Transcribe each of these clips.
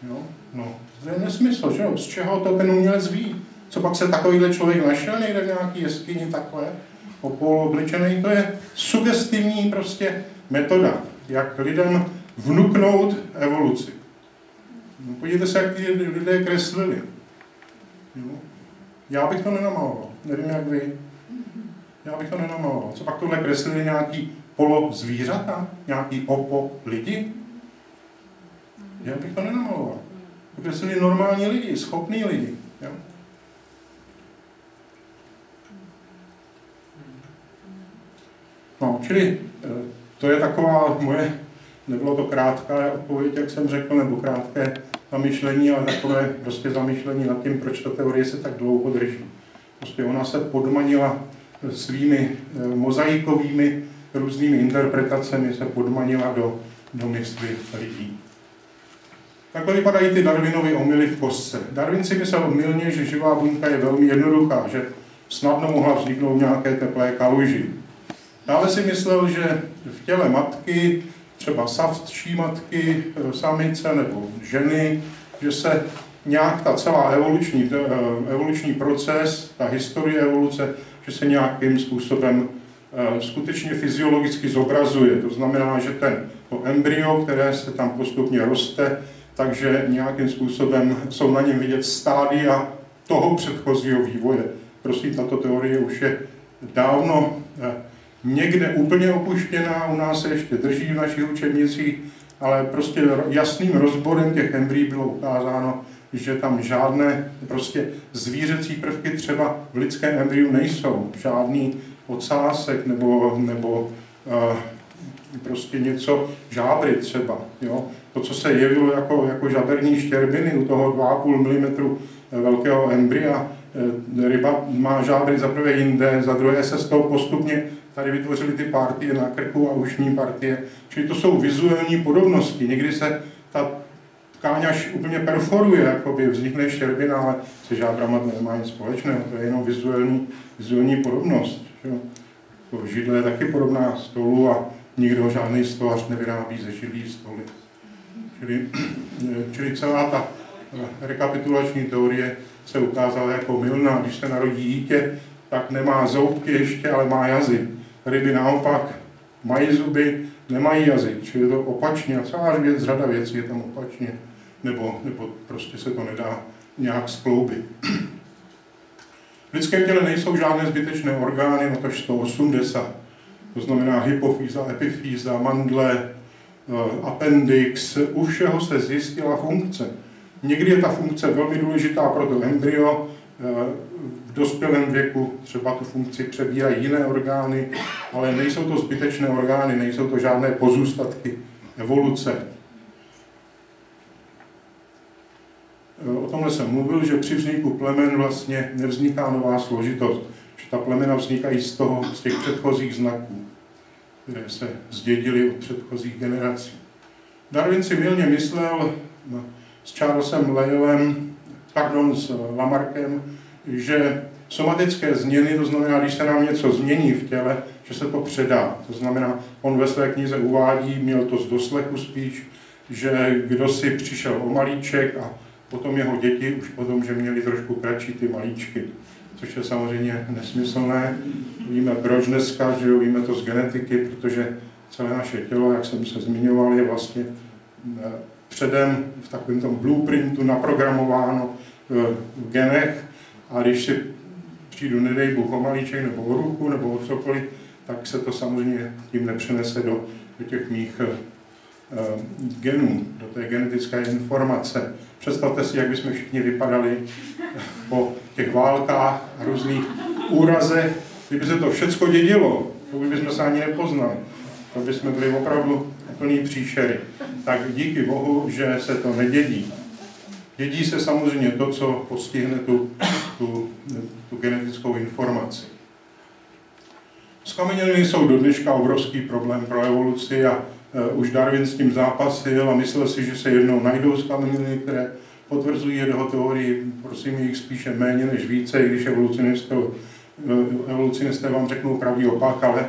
Jo? No, to je nesmysl, že jo? Z čeho to ten umělec ví? Co pak se takovýhle člověk našel někde v nějaký jeskyni takhle? Opoloblečený, to je sugestivní prostě metoda, jak lidem vnuknout evoluci. No, podívejte se, jak ty lidé kreslili. Jo? Já bych to nenamaloval, nevím jak vy. Já bych to nenamaloval. Co pak tohle kreslili nějaký polozvířata? Nějaký lidi? Já bych to nenamaloval. To kreslili normální lidi, schopní lidi. Jo? No, čili to je taková moje, nebylo to krátká odpověď, jak jsem řekl, nebo krátké zamyšlení, ale takové prostě zamyšlení nad tím, proč ta teorie se tak dlouho drží. Prostě ona se podmanila svými mozaikovými různými interpretacemi, se podmanila do mysli lidí. Takhle vypadají ty Darwinovy omyly v kostce. Darwin si myslel mylně, že živá buňka je velmi jednoduchá, že snadno mohla vzniknout nějaké teplé kaluži. Dále si myslel, že v těle matky, třeba savčí matky, samice nebo ženy, že se nějak ta celá evoluční proces, ta historie evoluce, že se nějakým způsobem skutečně fyziologicky zobrazuje. To znamená, že to embryo, které se tam postupně roste, takže nějakým způsobem jsou na něm vidět stádia toho předchozího vývoje. Prosím, tato teorie už je dávno někde úplně opuštěná, u nás se ještě drží v našich učebnicích, ale prostě jasným rozborem těch embryí bylo ukázáno, že tam žádné prostě zvířecí prvky třeba v lidském embryu nejsou. Žádný ocásek nebo prostě něco, žábry třeba. Jo? To, co se jevilo jako žaberní štěrbiny u toho 2,5 mm velkého embrya, ryba má žábry za prvé jinde, za druhé se z toho postupně tady vytvořily ty partie na krku a ušní partie. Čili to jsou vizuální podobnosti. Někdy se ta tkáň až úplně perforuje, jakoby vznikne štěrbina, ale se žábrama to nemá nic společného, to je jenom vizuální podobnost. Že? Židle je taky podobná stolu a nikdo žádný stolař nevyrábí ze židlí stoly. Čili celá ta rekapitulační teorie se ukázala jako mylná. Když se narodí dítě, tak nemá zoubky ještě, ale má jazyk. Ryby naopak mají zuby, nemají jazyk. Čili je to opačně a celá řada věcí je tam opačně. Nebo prostě se to nedá nějak skloubit. V lidském těle nejsou žádné zbytečné orgány, natož 180. To znamená hypofýza, epifýza, mandle, appendix, u všeho se zjistila funkce. Někdy je ta funkce velmi důležitá pro to embryo, v dospělém věku třeba tu funkci přebírají jiné orgány, ale nejsou to zbytečné orgány, nejsou to žádné pozůstatky evoluce. O tomhle jsem mluvil, že při vzniku plemen vlastně nevzniká nová složitost, že ta plemena vznikají z těch předchozích znaků, které se zdědily od předchozích generací. Darwin si mylně myslel s Charlesem s Lamarckem, že somatické změny, to znamená, když se nám něco změní v těle, že se to předá. To znamená, on ve své knize uvádí, měl to z doslechu spíš, že kdo si přišel o malíček a potom jeho děti už potom, že měli trošku kratší ty malíčky. Což je samozřejmě nesmyslné. Víme proč dneska, že víme to z genetiky, protože celé naše tělo, jak jsem se zmiňoval, je vlastně předem v takovém tom blueprintu naprogramováno v genech a když si přijdu, nedej Bůh, o malíček nebo o ruku nebo o cokoliv, tak se to samozřejmě tím nepřenese do těch mých genů, do té genetické informace. Představte si, jak bychom všichni vypadali po těch válkách a různých úrazech. Kdyby se to všecko dědilo, to bychom se ani nepoznali. To bychom byli opravdu plný příšery. Tak díky Bohu, že se to nedědí. Dědí se samozřejmě to, co postihne tu genetickou informaci. Zkameněliny jsou do dneška obrovský problém pro evoluci a už Darwin s tím zápasil a myslel si, že se jednou najdou zkameněliny, které potvrzují jeho teorii. Prosím, jich spíše méně než více, i když evolucionisté vám řeknou pravý opak, ale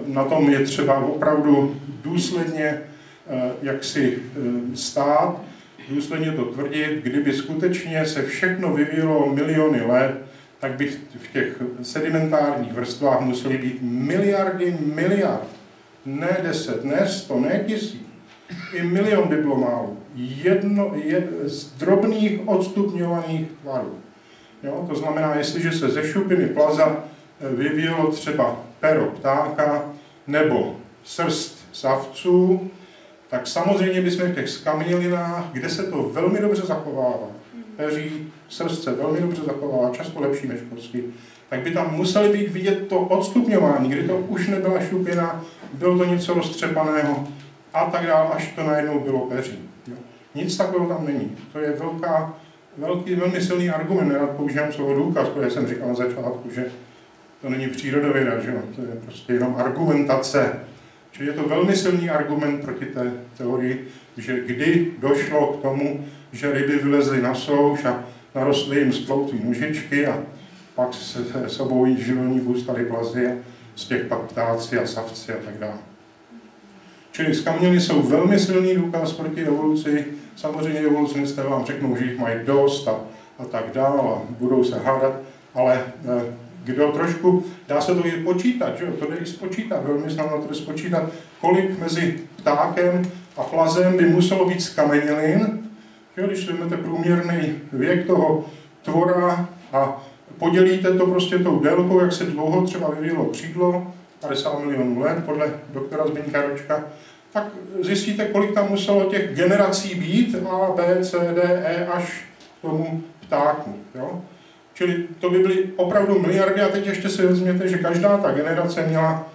na tom je třeba opravdu důsledně jaksi stát, důsledně to tvrdit, kdyby skutečně se všechno vyvíjelo miliony let, tak by v těch sedimentárních vrstvách musely být miliardy miliard. Ne 10, ne 100, ne 1000. I milion by bylo málo. Z drobných odstupňovaných tvarů. Jo? To znamená, jestliže se ze šupiny plaza vyvíjelo třeba pero ptáka nebo srst savců, tak samozřejmě bychom v těch skamenělinách, kde se to velmi dobře zachovává, peří, srst se velmi dobře zachovává, často lepší než kosti, tak by tam museli být vidět to odstupňování, kdy to už nebyla šupina, bylo to něco roztřepaného a tak dále, až to najednou bylo peří. Jo. Nic takového tam není. To je velmi silný argument, nerad používám slovo důkaz, protože jsem říkal na začátku, že to není přírodověda, že jo? To je prostě jenom argumentace. Čili je to velmi silný argument proti té teorii, že kdy došlo k tomu, že ryby vylezly na souš a narostly jim z ploutví nožičky a pak se sebou jít živelní vůstaly plazy a z těch pak ptáci a savci a tak dále. Čili skameněliny jsou velmi silný důkaz proti evoluci. Samozřejmě evolucionisté vám řeknou, že jich mají dost a tak dále a budou se hádat, ale kdo trošku, dá se to i počítat, že jo? To jde i spočítat, velmi snadno to jde spočítat, kolik mezi ptákem a plazem by muselo být skamenělin, že jo? Když vezmete průměrný věk toho tvora a podělíte to prostě tou délkou, jak se dlouho třeba vyvíjelo křídlo, 50 milionů let podle doktora Zbyňka Ročka, tak zjistíte, kolik tam muselo těch generací být, A, B, C, D, E, až k tomu ptáku. Jo? Čili to by byly opravdu miliardy a teď ještě si vezměte, že každá ta generace měla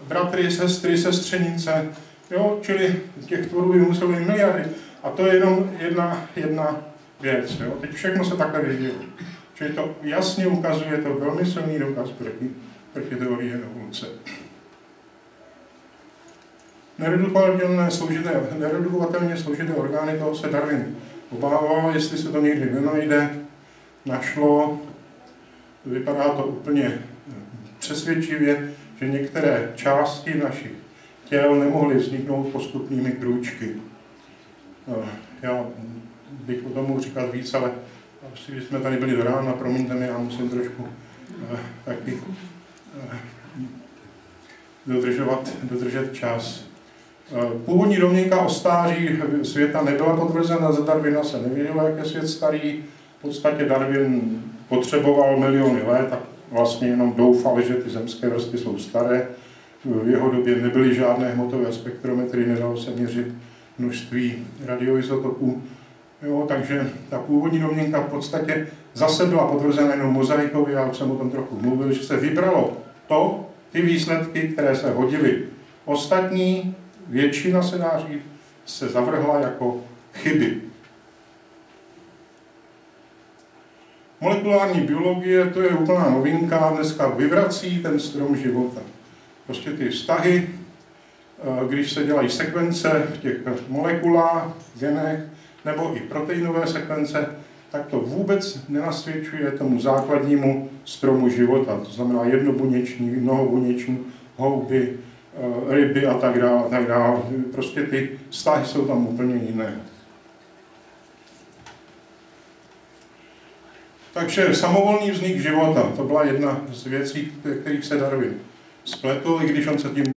bratry, sestry, sestřenice, jo? Čili těch tvorů by muselo být miliardy. A to je jenom jedna věc. Jo? Teď všechno se takhle vyvíjelo. Čili to jasně ukazuje, to velmi silný důkaz proti teorii evoluce. Neredukovatelně složité orgány, toho se Darwin obával, jestli se to někdy nenajde, našlo. Vypadá to úplně přesvědčivě, že některé části našich těl nemohly vzniknout postupnými krůčky. Já bych o tom mohl říkat víc, ale když jsme tady byli do rána, promiňte mi, já musím trošku taky dodržet čas. Původní domněnka o stáří světa nebyla potvrzena, za Darwina se nevědělo, jak je svět starý. V podstatě Darwin potřeboval miliony let, tak vlastně jenom doufal, že ty zemské vrstvy jsou staré. V jeho době nebyly žádné hmotové spektrometry, nedalo se měřit množství radioizotopů. Jo, takže ta původní domněnka v podstatě zase byla potvrzena jenom mozaikově, já už jsem o tom trochu mluvil, že se vybralo ty výsledky, které se hodily. Ostatní, většina se dá říct, se zavrhla jako chyby. Molekulární biologie, to je úplná novinka, dneska vyvrací ten strom života. Prostě ty vztahy, když se dělají sekvence v těch molekulách, genech, nebo i proteinové sekvence, tak to vůbec nenasvědčuje tomu základnímu stromu života. To znamená jednobuněční, mnohobuněční, houby, ryby a tak dále, a tak dále. Prostě ty vztahy jsou tam úplně jiné. Takže samovolný vznik života, to byla jedna z věcí, kterých se Darwin spletl, i když on se tím